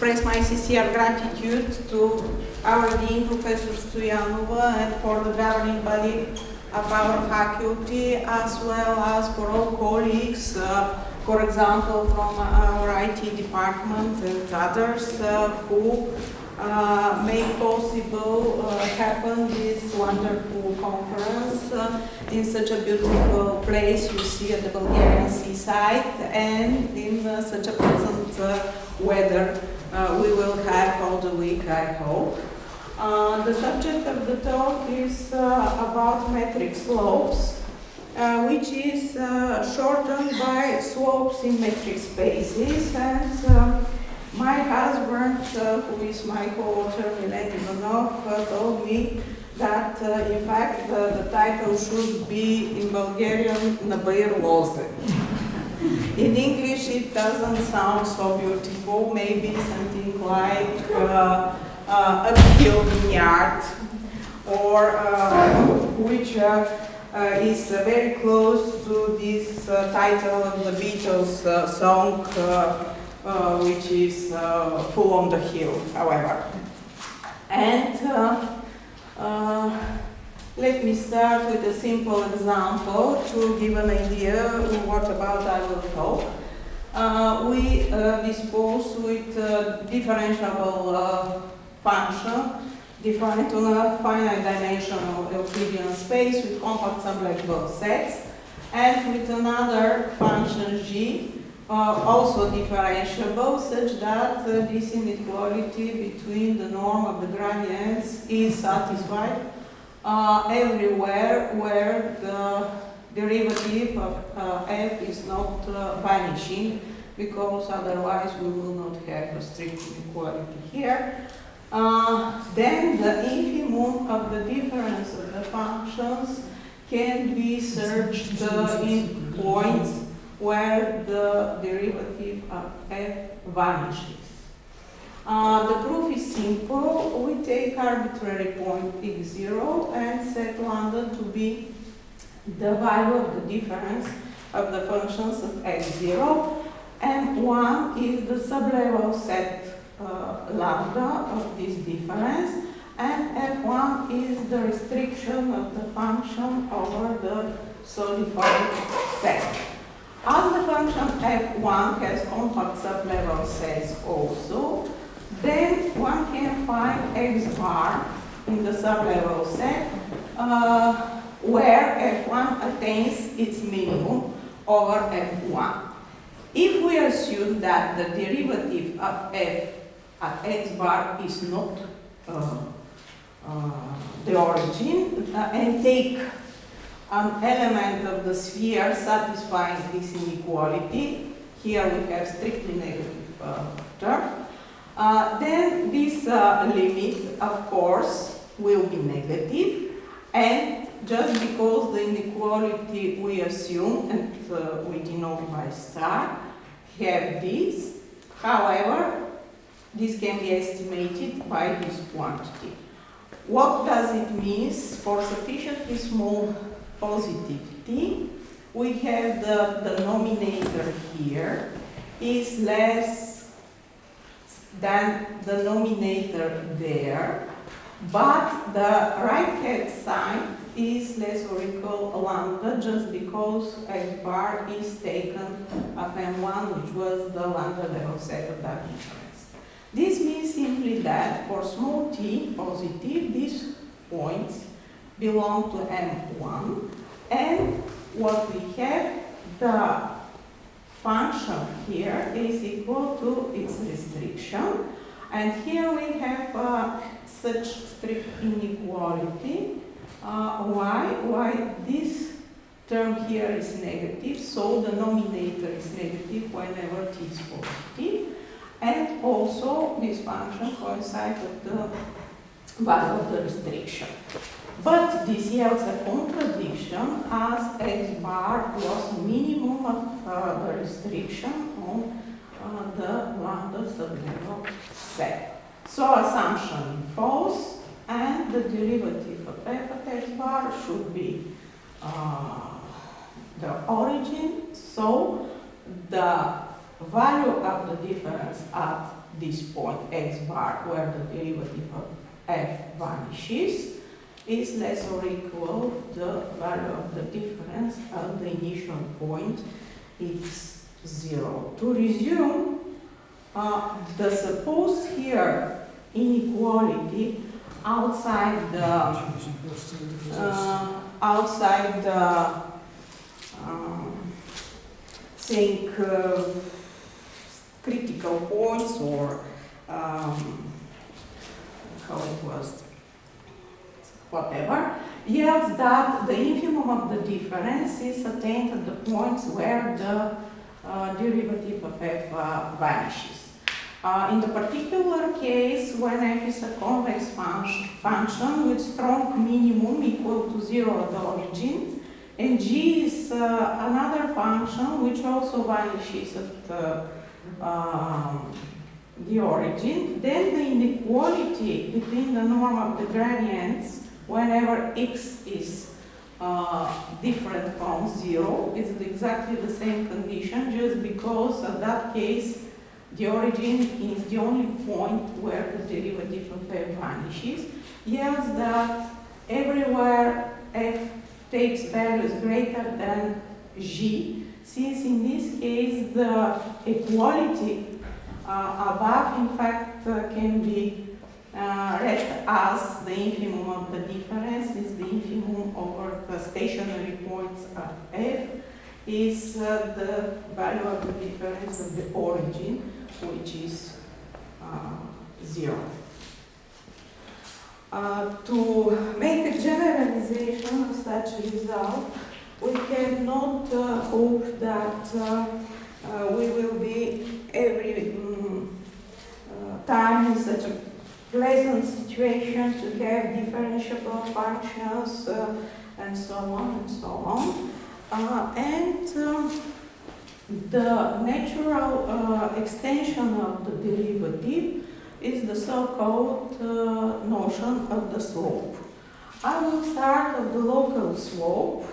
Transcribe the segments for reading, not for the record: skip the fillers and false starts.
express my sincere gratitude to our Dean, Professor Stoyanova, and for the governing body of our faculty, as well as for all colleagues, for example, from our IT department and others who make possible happen this wonderful conference in such a beautiful place you see at the Bulgarian seaside, and in such a pleasant weather we will have all the week, I hope. The subject of the talk is about metric slopes, which is shortened by slopes in metric spaces, and my husband, who is my co-author, Milen Ivanov, told me that, in fact, the title should be in Bulgarian "Nabair Loze." In English, it doesn't sound so beautiful. Maybe something like uphill vineyard, or which is very close to this title of the Beatles song. Which is Full on the Hill, however. And let me start with a simple example to give an idea of what about I will talk. We dispose with differentiable function defined on a finite dimensional Euclidean space with compact sublevel sets, and with another function g, also differentiable, such that this inequality between the norm of the gradients is satisfied everywhere where the derivative of f is not vanishing, because otherwise we will not have a strict inequality here. Then the infimum of the difference of the functions can be searched in points where the derivative of f vanishes. The proof is simple. We take arbitrary point x0 and set lambda to be the value of the difference of the functions of x0, and 1 is the sublevel set lambda of this difference, and f1 is the restriction of the function over the solidified set. As the function f1 has compact sublevel sets also, then one can find x bar in the sublevel set where f1 attains its minimum over f1. If we assume that the derivative of f at x bar is not the origin, and take an element of the sphere satisfying this inequality, here we have strictly negative term, then this limit, of course, will be negative, and just because the inequality we assume, and we denote by star, have this, however, this can be estimated by this quantity. What does it mean? For sufficiently small positive t, we have the denominator here is less than the denominator there, but the right-hand side is less or equal lambda, just because x bar is taken of m1, which was the lambda level set of that difference. This means simply that for small t positive, these points belong to M1, and what we have, the function here is equal to its restriction, and here we have such strict inequality. Why this term here is negative, so the denominator is negative whenever t is positive, and also this function coincides with the value of the restriction. But this yields a contradiction, as x bar was minimum of the restriction on the lambda sublevel set. So assumption false, and the derivative of f at x bar should be the origin. So the value of the difference at this point x bar, where the derivative of f vanishes, is less or equal to the value of the difference at the initial point x0. To resume, the supposed here inequality outside the saying critical points, or how it was, whatever, yields that the infimum of the difference is attained at the points where the derivative of f vanishes. In the particular case, when f is a convex function with strong minimum equal to 0 at the origin, and g is another function which also vanishes at the origin, then the inequality between the norm of the gradients whenever x is different from 0 is exactly the same condition, just because in that case the origin is the only point where the derivative of f vanishes, yields that everywhere f takes values greater than g, since in this case the equality above in fact can be read as the infimum of the difference is the infimum over the stationary points at f is the value of the difference of the origin, which is 0. To make a generalization of such a result, we cannot hope that we will be every time in such a pleasant situation to have differentiable functions and so on and so on. The natural extension of the derivative is the so-called notion of the slope. I will start at the local slope.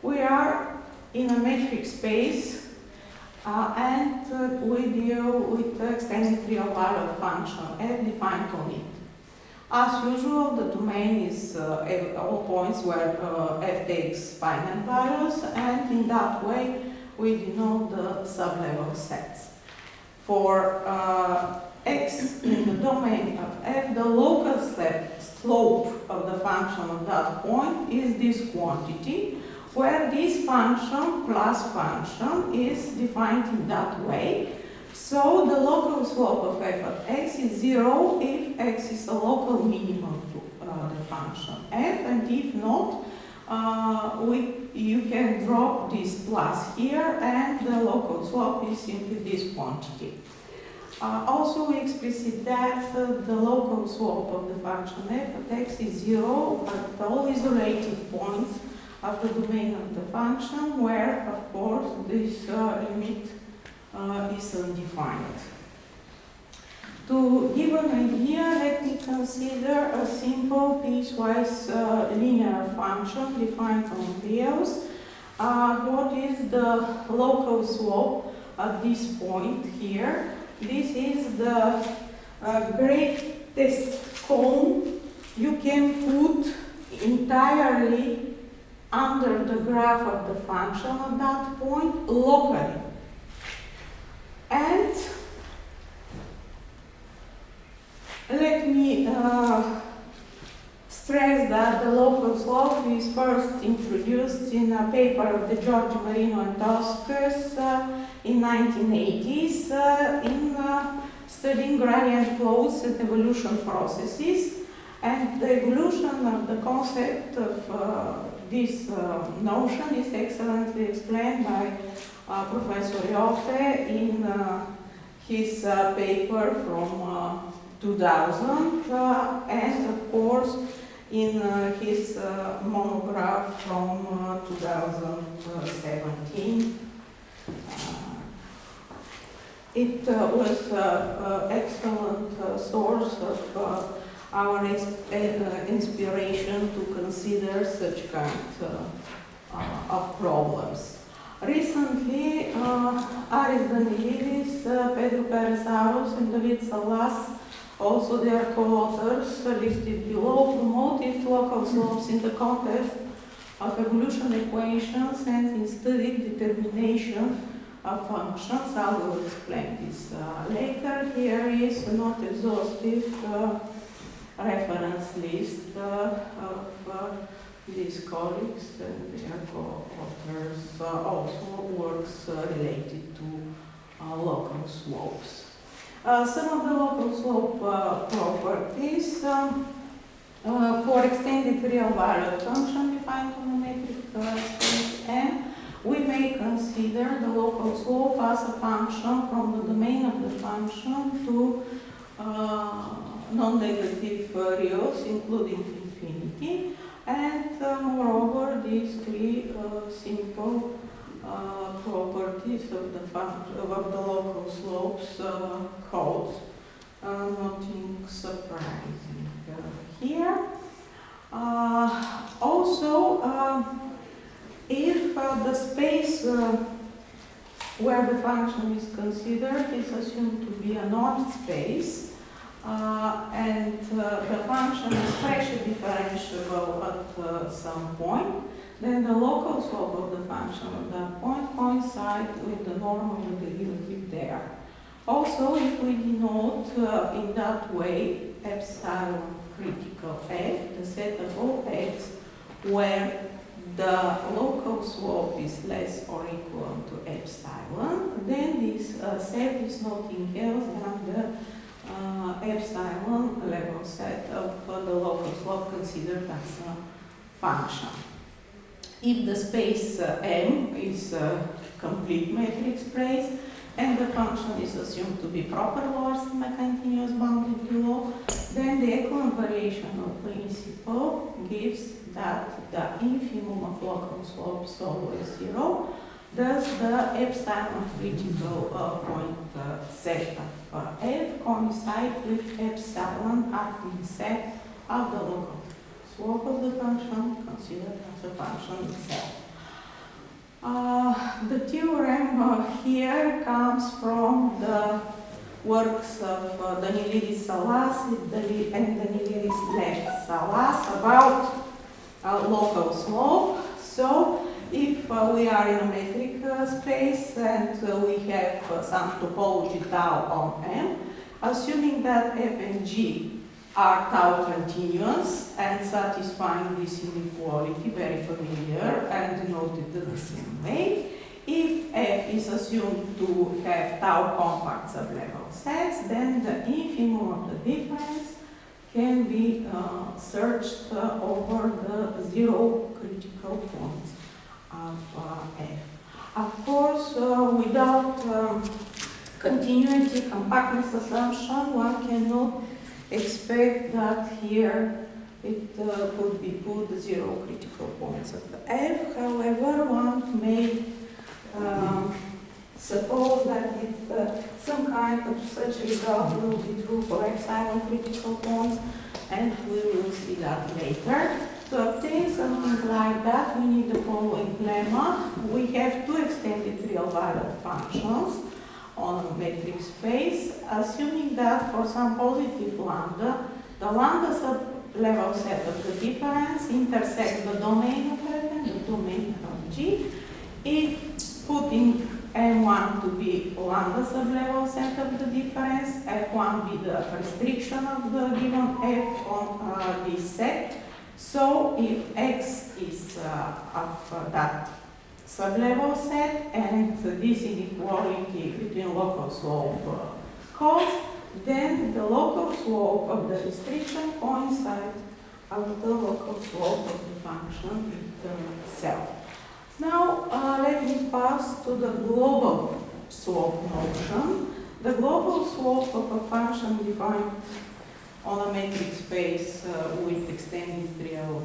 We are in a metric space and we deal with the extended real value function f defined on it. As usual, the domain is all points where f takes finite values, and in that way we denote the sublevel sets. For x in the domain of f, the local slope of the function of that point is this quantity, where this function plus function is defined in that way. So the local slope of f at x is 0 if x is a local minimum to the function f, and if not, you can drop this plus here, and the local slope is simply this quantity. Also, we explicit that the local slope of the function f at x is 0 at all isolated points of the domain of the function, where, of course, this limit is undefined. To give an idea, let me consider a simple piecewise linear function defined on reals. What is the local slope at this point here? This is the greatest cone you can put entirely under the graph of the function at that point locally. And let me stress that the local slope is first introduced in a paper of the George Marino and Toscas in 1980s in studying gradient flows and evolution processes. And the evolution of the concept of this notion is excellently explained by Professor Ioffe in his paper from 2000 and of course in his monograph from 2017. It was an excellent source of our inspiration to consider such kind of problems. Recently, Aris Danilidis, Pedro Perezaros, and David Salas, also their co-authors listed below, promoted local slopes in the context of evolution equations and in studied determination of functions. I will explain this later. Here is a not exhaustive reference list of these colleagues and their co-authors, also works related to local slopes. Some of the local slope properties for extended real valued function defined on a metric space M, we may consider the local slope as a function from the domain of the function to non-negative reals, including infinity. And moreover, these three simple properties of the local slopes holds. Nothing surprising here. Also, if the space where the function is considered is assumed to be a normed space, and the function is partially differentiable at some point, then the local slope of the function at that point coincides with the normal derivative there. Also, if we denote in that way epsilon critical f, the set of all x where the local slope is less or equal to epsilon, then this set is nothing else than the epsilon level set of the local slope considered as a function. If the space M is a complete metric space and the function is assumed to be proper lower semi-continuous bounded below, then the echelon variation of principle gives that the infimum of local slope is always 0. Thus, the epsilon critical point set of f coincides with epsilon acting set of the local slope of the function considered as a function itself. The theorem here comes from the works of Danilidis Salas and Danilidis Salas about local slope. So, if we are in a metric space and we have some topology tau on M, assuming that f and g are tau continuous and satisfying this inequality, very familiar and denoted the same way. If f is assumed to have tau compact sublevel sets, then the infimum of the difference can be searched over the 0 critical points of f. Of course, without continuity compactness assumption, one cannot expect that here it could be put 0 critical points of f. However, one may suppose that some kind of such result will be true for epsilon critical points, and we will see that later. To obtain something like that, we need the following lemma. We have two extended real valued functions on a metric space, assuming that for some positive lambda, the lambda sublevel set of the difference intersects the domain of f and the domain of g. If putting M1 to be lambda sublevel set of the difference, F1 be the restriction of the given f on this set. So if x is of that sublevel set and this inequality between local slope holds, then the local slope of the restriction coincides with the local slope of the function itself. Now let me pass to the global slope notion. The global slope of a function defined on a metric space with extended real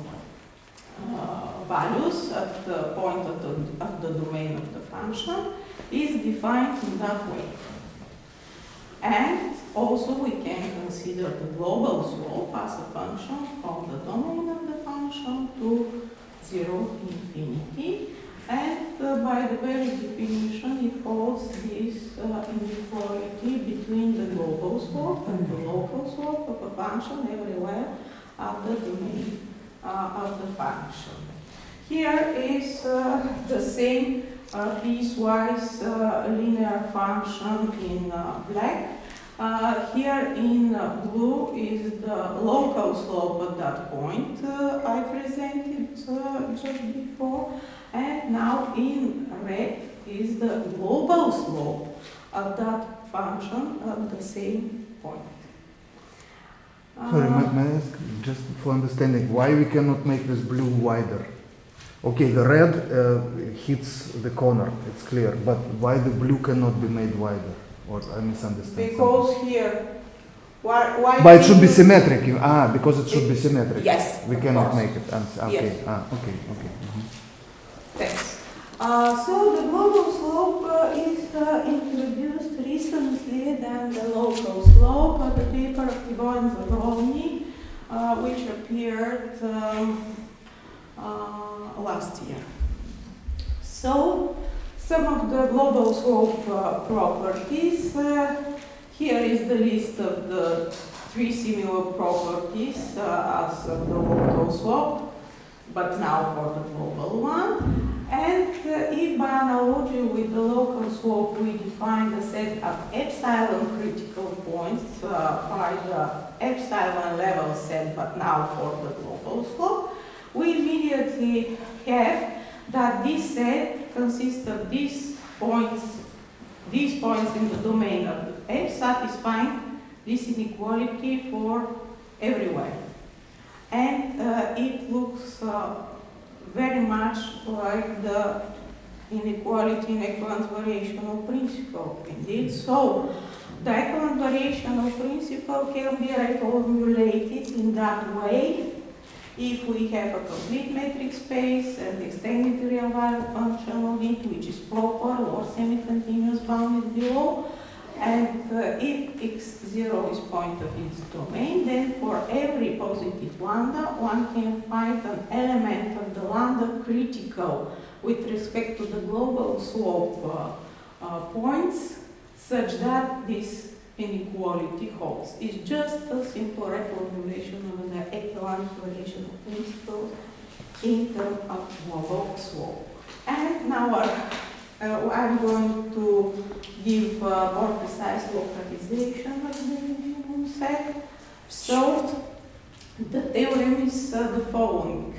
values at the point of the domain of the function is defined in that way. And also we can consider the global slope as a function from the domain of the function to 0 infinity. And by by the very definition, it holds this inequality between the global slope and the local slope of a function everywhere of the domain of the function. Here is the same piecewise linear function in black. Here in blue is the local slope at that point I presented just before, and now in red is the global slope of that function at the same point. Sorry, may I ask, just for understanding, why we cannot make this blue wider? Okay, the red hits the corner, it's clear, but why the blue cannot be made wider? Or I misunderstand Because something. here, why But it should be symmetric. Because it should be symmetric. Yes, we of cannot course. make it. Okay. Yes. Okay. Thanks. So the global slope is introduced recently than the local slope of the paper of Ivan Zabrovny, which appeared last year. So some of the global slope properties. Here is the list of the three similar properties as of the local slope, but now for the global one. And if by analogy with the local slope we define the set of epsilon critical points by the epsilon level set, but now for the global slope, we immediately have that this set consists of these points in the domain of F satisfying this inequality for everywhere. And it looks very much like the inequality in equivalence variational principle. Indeed, so the equivalence variational principle can be reformulated in that way if we have a complete metric space and extended real value function of it, which is proper or semi-continuous bounded below, and if x0 is point of its domain, then for every positive lambda, one can find an element of the lambda critical with respect to the global slope points, such that this inequality holds. It's just a simple reformulation of the equivalent variational principles in terms of global slope. And now I'm going to give more precise localization of the minimum set. So the theorem is the following.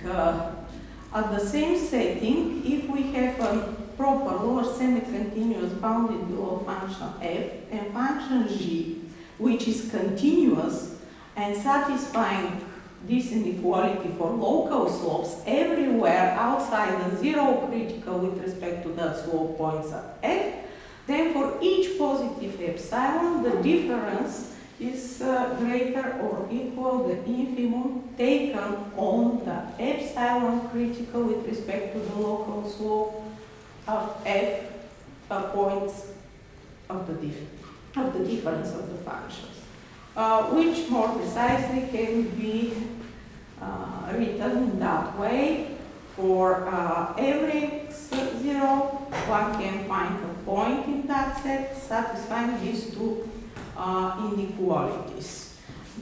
At the same setting, if we have a proper or semi-continuous bounded below function f and function g, which is continuous and satisfying this inequality for local slopes everywhere outside the zero critical with respect to the slope points of f, then for each positive epsilon, the difference is greater or equal the infimum taken on the epsilon critical with respect to the local slope of f points of the difference of the functions, which more precisely can be written in that way. For every x0, one can find a point in that set satisfying these two inequalities.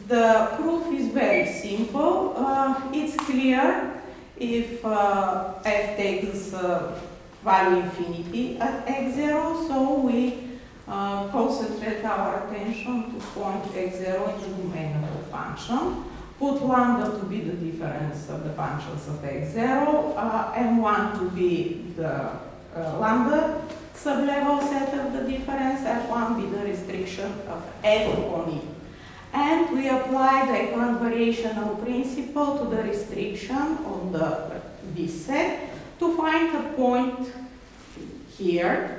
The proof is very simple. It's clear if f takes value infinity at x0, so we concentrate our attention to point x0 in the domain of the function, put lambda to be the difference of the functions of x0, m1 to be the lambda sublevel set of the difference, f1 be the restriction of f on it. And we apply the equivalent variational principle to the restriction on this set to find a point here,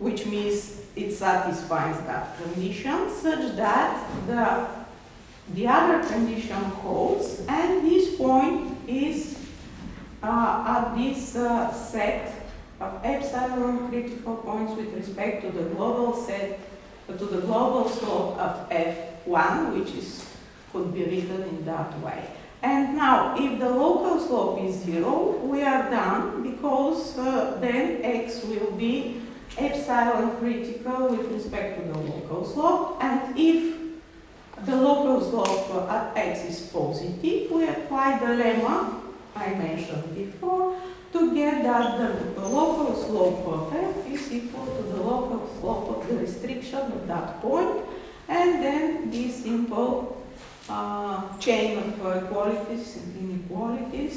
which means it satisfies that condition, such that the other condition holds, and this point is at this set of epsilon critical points with respect to the global set, to the global slope of f1, which could be written in that way. And now Now, if the local slope is 0, we are done, because then x will be epsilon critical with respect to the local slope, and if the local slope at x is positive, we apply the lemma I mentioned before to get that the local slope of f is equal to the local slope of the restriction at that point, and then this simple chain of equalities and inequalities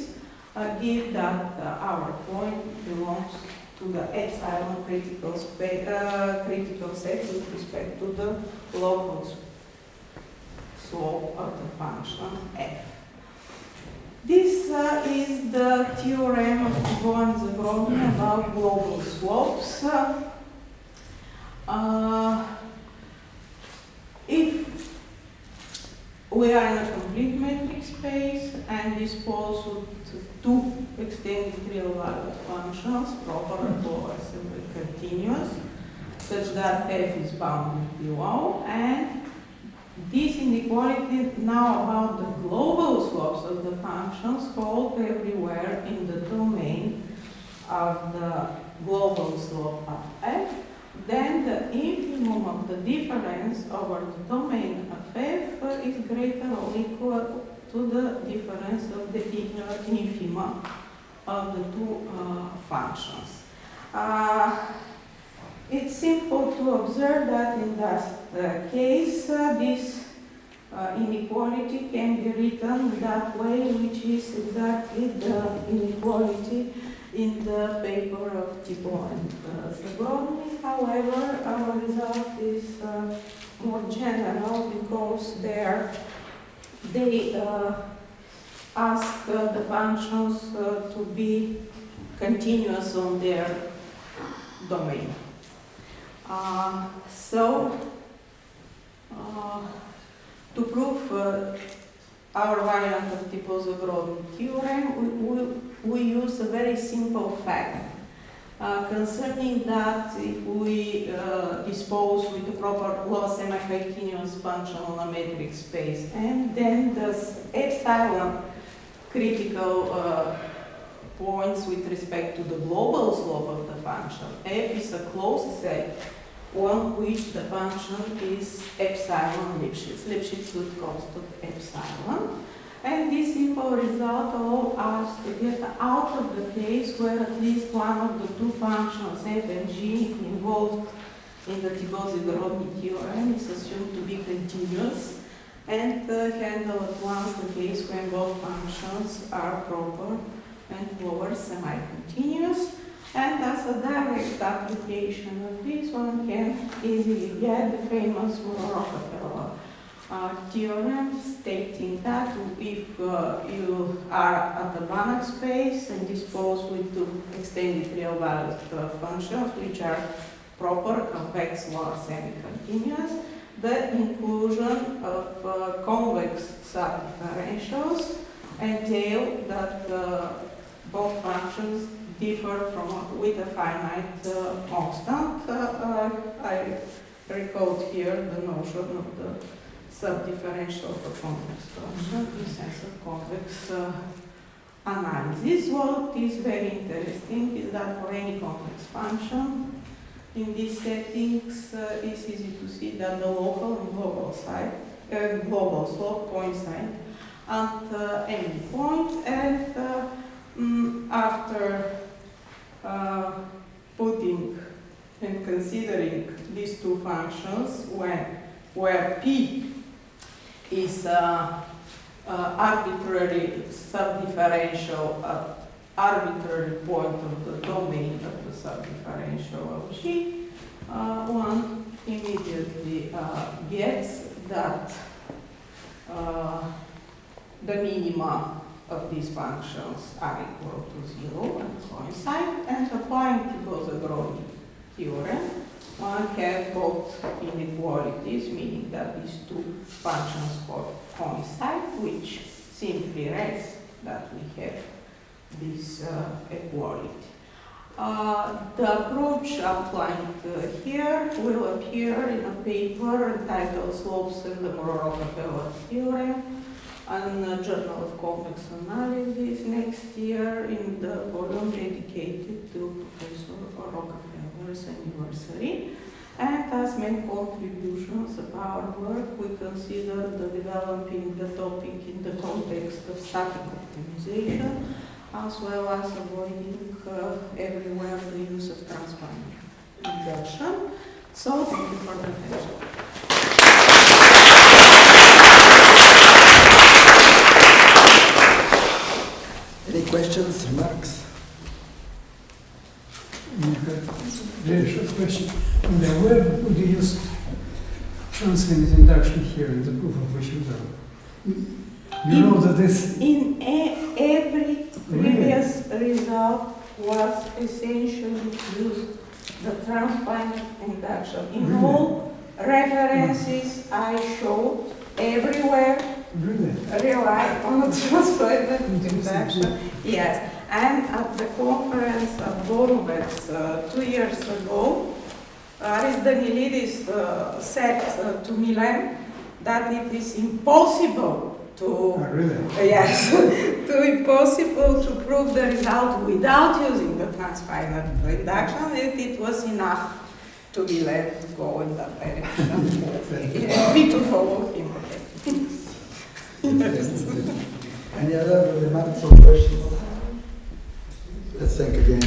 give that our point belongs to the epsilon critical set with respect to the local slope of the function f. This is the theorem of Zagrobny about global slopes. If we are in a complete metric space and dispose with two extended real valued functions, proper, coarse, and continuous, such that f is bounded below, and this inequality now about the global slopes of the functions hold everywhere in the domain of the global slope of f, then the infimum of the difference over the domain of f is greater or equal to the difference of the infima of the two functions. It's simple to observe that in that case, this inequality can be written that way, which is exactly the inequality in the paper of Thibault and Zagrobny. However, our result is more general, because they ask the functions to be continuous on their domain. To prove our variant of Thibault-Zagrobny theorem, we use a very simple fact concerning that if we dispose with a proper low semi-continuous function on a metric space, and then the epsilon critical points with respect to the global slope of the function, f is a closed set on which the function is epsilon Lipschitz with constant epsilon. And this simple result allows us to get out of the case where at least one of the two functions, f and g, involved in the Thibault-Zagrobny theorem is assumed to be continuous, and handle at once the case when both functions are proper and lower semi-continuous. And as a direct application of this, one can easily get the famous Rockefeller theorem, stating that if you are at the Banach space and dispose with two extended real valued functions which are proper, convex, lower semi-continuous, the inclusion of convex subdifferentials entail that both functions differ with a finite constant. I recalled here the notion of the subdifferential of a convex function in the sense of convex analysis. What is very interesting is that for any convex function in these settings, it's easy to see that the local and global slope coincide at any point, and after putting and considering these two functions, where p is arbitrary subdifferential at arbitrary point of the domain of the subdifferential of g, one immediately gets that the minima of these functions are equal to 0 and coincide, and applying Thibault-Zagrobny theorem, one can both inequalities, meaning that these two functions coincide, which simply rests that we have this equality. The approach outlined here will appear in a paper entitled Slopes and the Rockefeller Theorem, on the Journal of Complex Analysis next year in the volume dedicated to Professor Rockefeller's anniversary. And as main contributions of our work, we consider the developing the topic in the context of static optimization, as well as avoiding everywhere the use of transfinite induction. So, thank you for the attention. Any questions, remarks? Very short question. Where would you use transfinite induction here in the proof of which result? You know that this... In every previous result was essentially used the transfinite induction. In Really? all references I showed, everywhere Really? rely on the transfinite induction. Yes. And at the conference at Borovets 2 years ago, Aris Danilidis said to Milen that it is impossible to, Really? yes, impossible to prove the result without using the transfinite induction. It was enough to be let to go in that direction. Me to follow him. Any other remarks or questions? Let's thank again